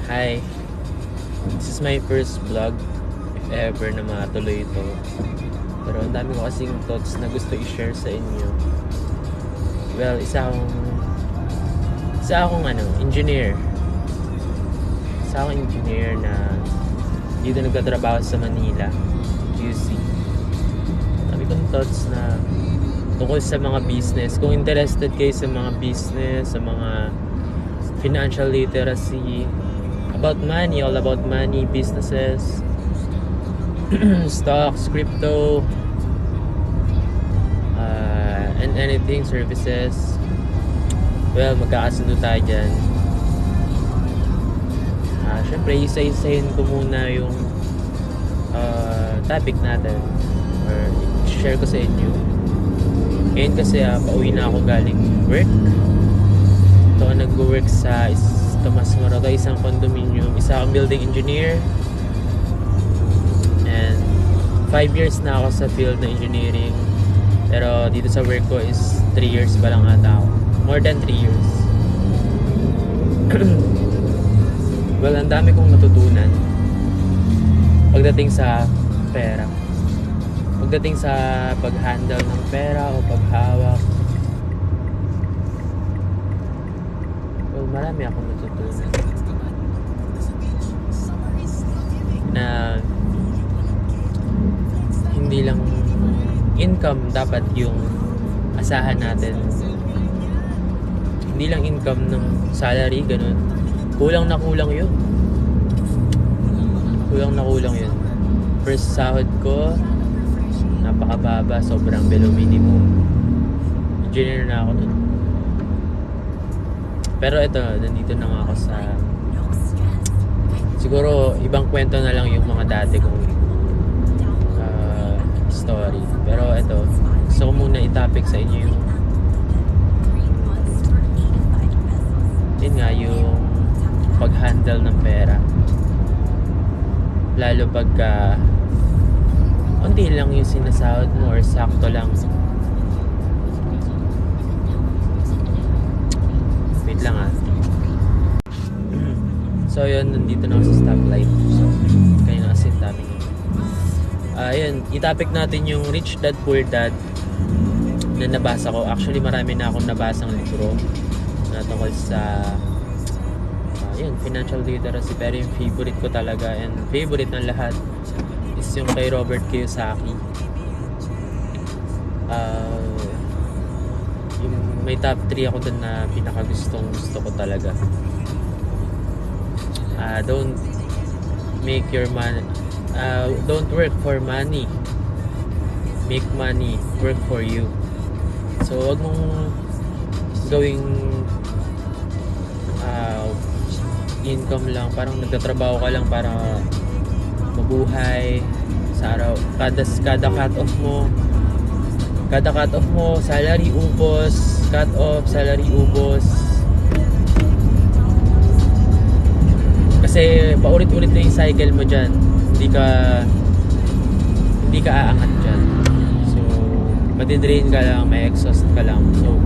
Hi, this is my first vlog, if ever na matuloy ito. Pero ang dami ko kasing thoughts na gusto i-share sa inyo. Well, isa akong engineer. Isa akong engineer na dito nagtatrabaho sa Manila, QC. Dami kong thoughts na tungkol sa mga business. Kung interested kayo sa mga business, sa mga financial literacy, about money, all about money, businesses, stocks, crypto, and anything, services. Well, magkakasundo tayo dyan. Syempre, isa-isahin ko muna yung topic natin or share ko sa inyo. Ngayon kasi pauwi na ako galing work. Ito ako nag-work sa Tomas Morato, isang condominium. Isa akong building engineer. And 5 years na ako sa field na engineering. Pero dito sa work ko is 3 years pa lang ata ako. More than 3 years. Well, ang dami kong natutunan pagdating sa pera. Pagdating sa pag-handle ng pera o paghawak. Well, marami akong natutunan na hindi lang income dapat yung asahan natin. Hindi lang income ng salary, ganun. Kulang na kulang yun. First sahod ko, napakababa, sobrang below minimum. Engineer na ako nun. Pero ito, nandito na nga ako sa... Siguro, ibang kwento na lang yung mga dati kong story. Pero ito, gusto ko muna i-topic sa inyo yung... Yun nga, yung pag-handle ng pera. Lalo pagka unti lang yung sinasahod mo or sakto lang. Wait lang So yun, nandito na ako sa stoplight. So, kaya na kasi topic. Yun, i-topic natin yung Rich Dad Poor Dad na nabasa ko. Actually, marami na akong nabasang libro na tungkol sa financial literacy, pero yung favorite ko talaga and favorite ng lahat is yung kay Robert Kiyosaki. Yung may top 3 ako dun na pinakagustong gusto ko talaga. Don't make your money don't work for money, make money work for you. So wag mong gawing income lang, parang nagtatrabaho ka lang para mabuhay sa araw. Kada cut off mo salary ubos, cut off salary ubos, kasi paulit-ulit na yung cycle mo dyan. Hindi ka aangat dyan. So matidrain ka lang, may exhaust ka lang. So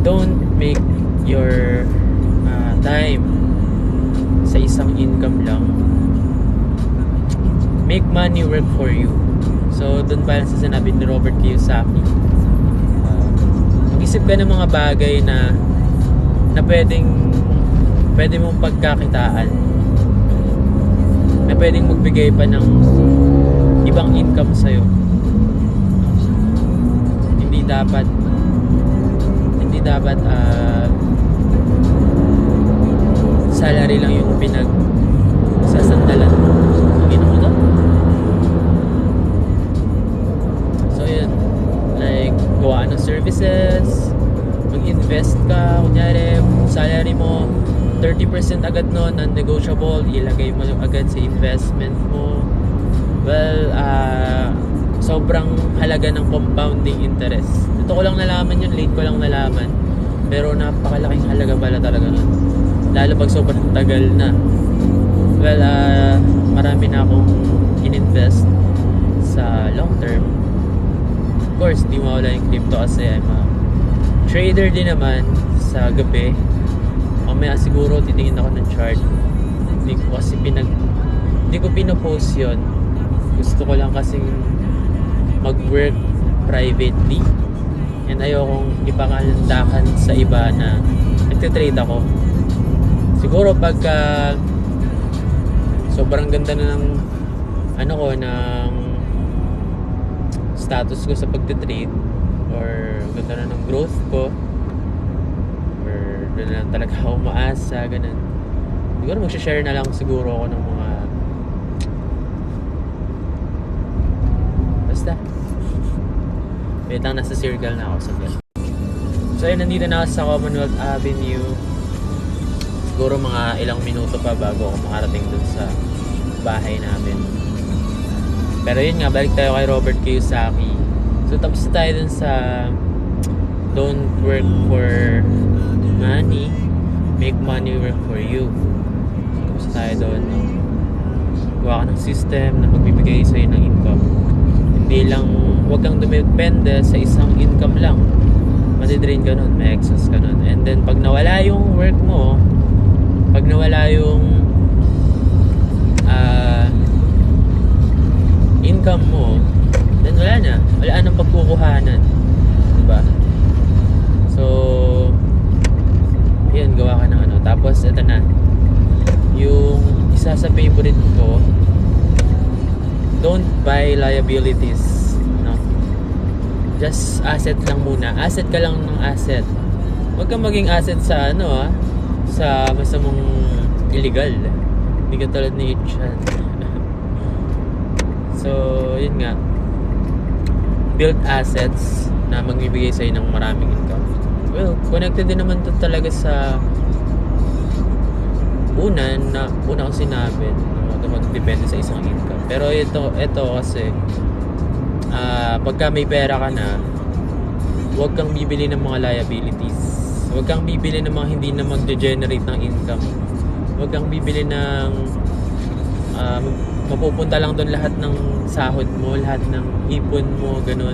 don't make your time sa isang income lang. Make money work for you. So doon pa lang sa sinabi ni Robert Kiyosaki, mag-isip ka ng mga bagay na pwede mong pagkakitaan, na pwedeng magbigay pa ng ibang income sa'yo. Hindi dapat salary lang yung pinagsasandalan mo. Ginawa mo to? So yun, like gawa ng services, mag-invest ka. Kunyari, salary mo 30% agad no, non-negotiable, ilagay mo agad sa investment mo. Well, sobrang halaga ng compounding interest. Ito ko lang nalaman yun, late ko lang nalaman, pero napakalaking halaga pala talaga nun, lalo pag sobrang tagal na. Well, marami na akong ininvest sa long term. Of course, di mawala yung crypto kasi I'm a trader din naman sa gabi. Mamaya siguro titingin ako ng chart Hindi ko kasi hindi ko pinopost yun. Gusto ko lang kasing mag-work privately. And ayokong ipangalandakan sa iba na nagtitrade ako. Siguro pagka sobrang ganda na ng ng status ko sa pagtitrade, or ganda na ng growth ko, or doon na lang talaga ako umaasa, ganun. Siguro mag-share na lang siguro ako ng mga basta wait lang, nasa circle na ako sa bed. So ayun, nandito na ako sa Commonwealth Avenue. Siguro mga ilang minuto pa bago ako makarating dun sa bahay namin. Pero yun nga, balik tayo kay Robert Kiyosaki. So tapos na tayo dun sa don't work for money, make money work for you. Tapos na tayo dun, gawa ka ng system na magbibigay sa'yo ng income. Hindi lang, huwag kang dumepende sa isang income lang. Matidrain ka nun, may excess ka nun. And then pag nawala yung work mo, pag nawala yung income mo, then wala nang pagkukuhanan, diba? So yan, gawa ka ng tapos ito na yung isa sa favorite ko, don't buy liabilities, no? Just asset lang muna, asset ka lang ng asset. Huwag kang maging asset sa sa masamang illegal. Hindi ka tulad ni Chan. So yun nga, build assets na magbibigay sa'yo ng maraming income. Well, connected din naman to talaga sa una kong sinabi na magdepende sa isang income. Pero ito kasi pagka may pera ka na, huwag kang bibili ng mga liabilities. Huwag kang bibili ng mga hindi na mag-generate ng income. Huwag kang bibili ng mapupunta lang doon lahat ng sahod mo, lahat ng ipon mo, ganun.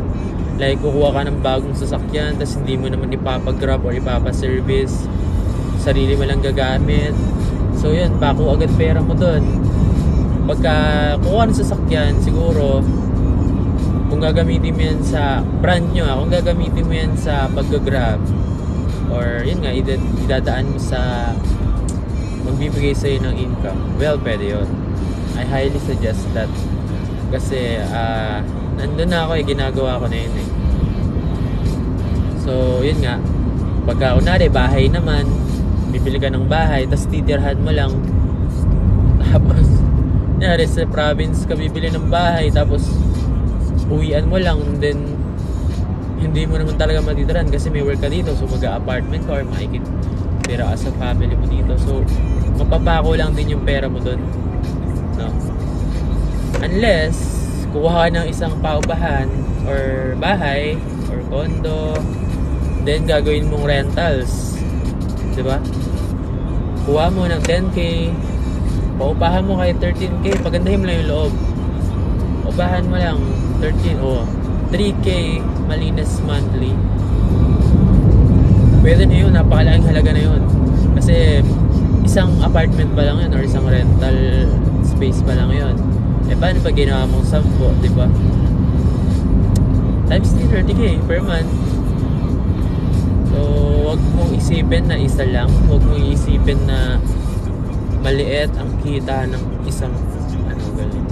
Like, kukuha ka ng bagong sasakyan, tapos hindi mo naman ipapagrab or ipapaservice, sarili mo lang gagamit. So yun, pako agad pera mo doon. Pagka kukuha ng sasakyan, siguro kung gagamitin mo yan sa brand nyo, kung gagamitin mo yan sa pag-grab, or yun nga, idadaan mo sa magbibigay sa'yo ng income, well, pwede yun. I highly suggest that. Kasi nandun na ako ginagawa ko na yun eh. So yun nga, pagka unari bahay naman, bibili ka ng bahay, tapos titirhan mo lang, tapos nyari sa province ka bibili ng bahay, tapos uwian mo lang, then hindi mo naman talaga matitiran kasi may work ka dito, so mag-apartment ka or makikitira ka sa family mo dito, so mapapako lang din yung pera mo dun, no? Unless kuha ka ng isang paupahan or bahay or condo, then gagawin mong rentals, diba? Kuha mo ng 10k, paupahan mo kahit 13k, pagandahin mo lang yung loob, upahan mo lang 13 o 3k malinis monthly, pwede na yun, napakalaking halaga na yun. Kasi isang apartment pa lang yun or isang rental space pa lang yun. Eh paano pag ginawa mong 10, diba? Times 30k per month. So wag mong isipin na isa lang, wag mong isipin na maliit ang kita ng isang galing.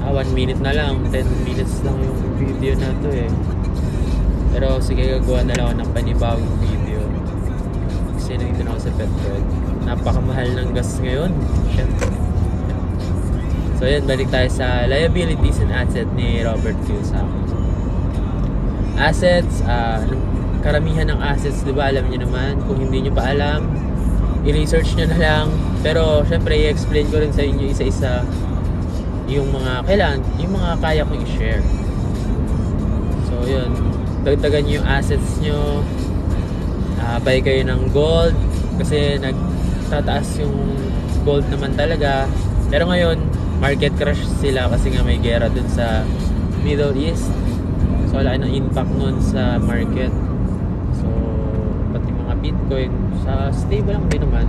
1 minute na lang, 10 minutes lang yung video na to eh. Pero sige, gagawa na lang ako ng panibagong video. Kasi nandito na ako sa Petrol. Napakamahal ng gas ngayon. Syempre. So yun, balik tayo sa liabilities and assets ni Robert Kiyosaki. Assets, karamihan ng assets, di ba, alam niyo naman. Kung hindi niyo pa alam, i-research niyo na lang. Pero syempre, i-explain ko rin sa inyo isa-isa yung mga kailangan, yung mga kaya kong i-share. So yun, dagdagan nyo yung assets nyo, buy kayo ng gold kasi nagtataas yung gold naman talaga. Pero ngayon market crash sila kasi nga may gera dun sa Middle East, so wala ng impact nun sa market. So pati mga Bitcoin sa stable lang din naman.